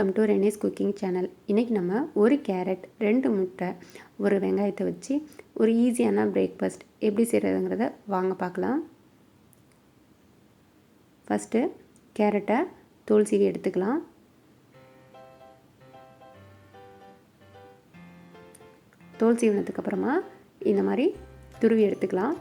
Welcome to Reni's cooking channel. இன்றைக்கி நம்ம ஒரு கேரட், 2 முட்டை, ஒரு வெங்காயத்தை வச்சு ஒரு ஈஸியான பிரேக்ஃபாஸ்ட் எப்படி செய்கிறதுங்கிறத வாங்க பார்க்கலாம். ஃபஸ்ட்டு கேரட்டை தோல் சீவி எடுத்துக்கலாம். தோல் சீவினதுக்கப்புறமா இந்த மாதிரி துருவி எடுத்துக்கலாம்.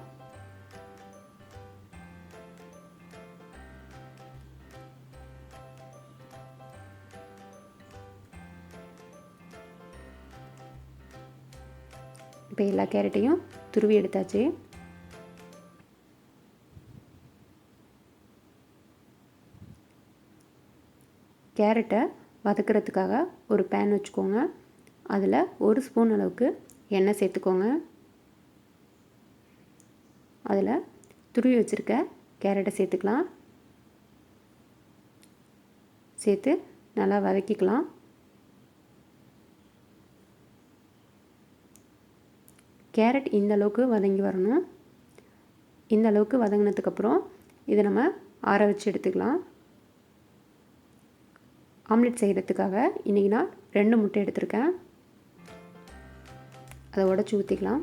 இப்போ எல்லா கேரட்டையும் துருவி எடுத்தாச்சு. கேரட்டை வதக்கிறதுக்காக ஒரு பேன் வச்சுக்கோங்க. அதில் 1 ஸ்பூன் அளவுக்கு எண்ணெய் சேர்த்துக்கோங்க. அதில் துருவி வச்சுருக்க கேரட்டை சேர்த்துக்கலாம். சேர்த்து நல்லா வதக்கிக்கலாம். கேரட் இந்த அளவுக்கு வதங்கி வரணும். இந்த அளவுக்கு வதங்கினதுக்கப்புறம் இதை நம்ம ஆற வச்சு எடுத்துக்கலாம். ஆம்லெட் செய்கிறதுக்காக இன்றைக்கி நான் 2 முட்டை எடுத்திருக்கேன். அதை உடச்சி ஊற்றிக்கலாம்.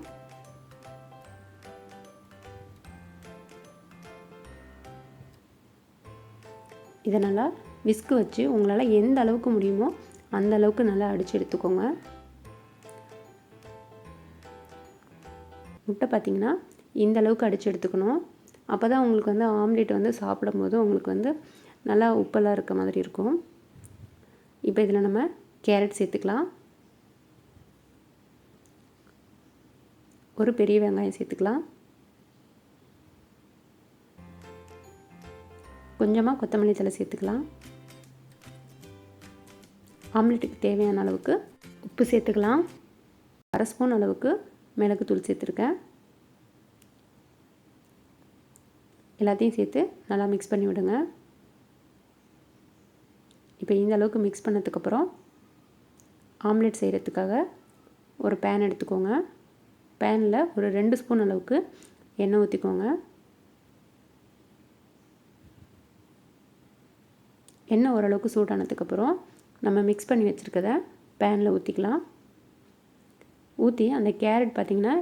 இதை நல்லா விஸ்கு வச்சு உங்களால் எந்த அளவுக்கு முடியுமோ அந்த அளவுக்கு நல்லா அடித்து எடுத்துக்கோங்க. முட்டை பார்த்திங்கன்னா இந்த அளவுக்கு அடித்து எடுத்துக்கணும். அப்போ தான் உங்களுக்கு வந்து ஆம்லேட் வந்து சாப்பிடும்போது உங்களுக்கு வந்து நல்லா உப்பெல்லாம் இருக்க மாதிரி இருக்கும். இப்போ இதில் நம்ம கேரட் சேர்த்துக்கலாம். ஒரு பெரிய வெங்காயம் சேர்த்துக்கலாம். கொஞ்சமாக கொத்தமல்லி தழை சேர்த்துக்கலாம். ஆம்லேட்டுக்கு தேவையான அளவுக்கு உப்பு சேர்த்துக்கலாம். 1/2 ஸ்பூன் அளவுக்கு மிளகுத்தூள் சேர்த்துருக்கேன். எல்லாத்தையும் சேர்த்து நல்லா மிக்ஸ் பண்ணி விடுங்க. இப்போ இந்த அளவுக்கு மிக்ஸ் பண்ணதுக்கப்புறம் ஆம்லெட் செய்கிறதுக்காக ஒரு பேன் எடுத்துக்கோங்க. பேனில் ஒரு 2 ஸ்பூன் அளவுக்கு எண்ணெய் ஊற்றிக்கோங்க. எண்ணெய் ஓரளவுக்கு சூடானதுக்கப்புறம் நம்ம மிக்ஸ் பண்ணி வச்சுருக்கதை பேனில் ஊற்றிக்கலாம். ஊற்றி அந்த கேரட் பார்த்திங்கன்னா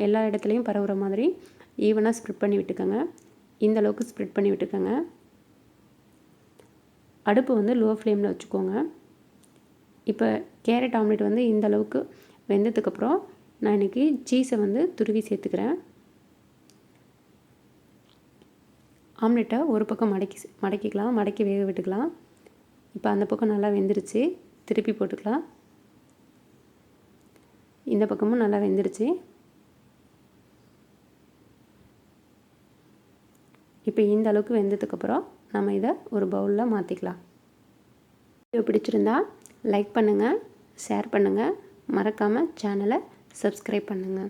எல்லா இடத்துலையும் பரவுற மாதிரி ஈவனாக ஸ்ப்ரெட் பண்ணி விட்டுக்கோங்க. இந்த அளவுக்கு ஸ்ப்ரெட் பண்ணி விட்டுக்கோங்க. அடுப்பு வந்து லோ ஃப்ளேமில் வச்சுக்கோங்க. இப்போ கேரட் ஆம்லெட் வந்து இந்த அளவுக்கு வெந்ததுக்கப்புறம் நான் இன்றைக்கி சீஸை வந்து துருவி சேர்த்துக்கிறேன். ஆம்லெட்டை ஒரு பக்கம் மடக்கிக்கலாம், மடக்கி வேக விட்டுக்கலாம். இப்போ அந்த பக்கம் நல்லா வெந்துருச்சு. திருப்பி போட்டுக்கலாம். இந்த பக்கமும் நல்லா வெந்துருச்சு. இப்போ இந்த அளவுக்கு வெந்ததுக்கப்புறம் நம்ம இதை ஒரு பவுலில் மாற்றிக்கலாம். வீடியோ பிடிச்சிருந்தா லைக் பண்ணுங்கள், ஷேர் பண்ணுங்கள், மறக்காமல் சேனலை சப்ஸ்கிரைப் பண்ணுங்கள்.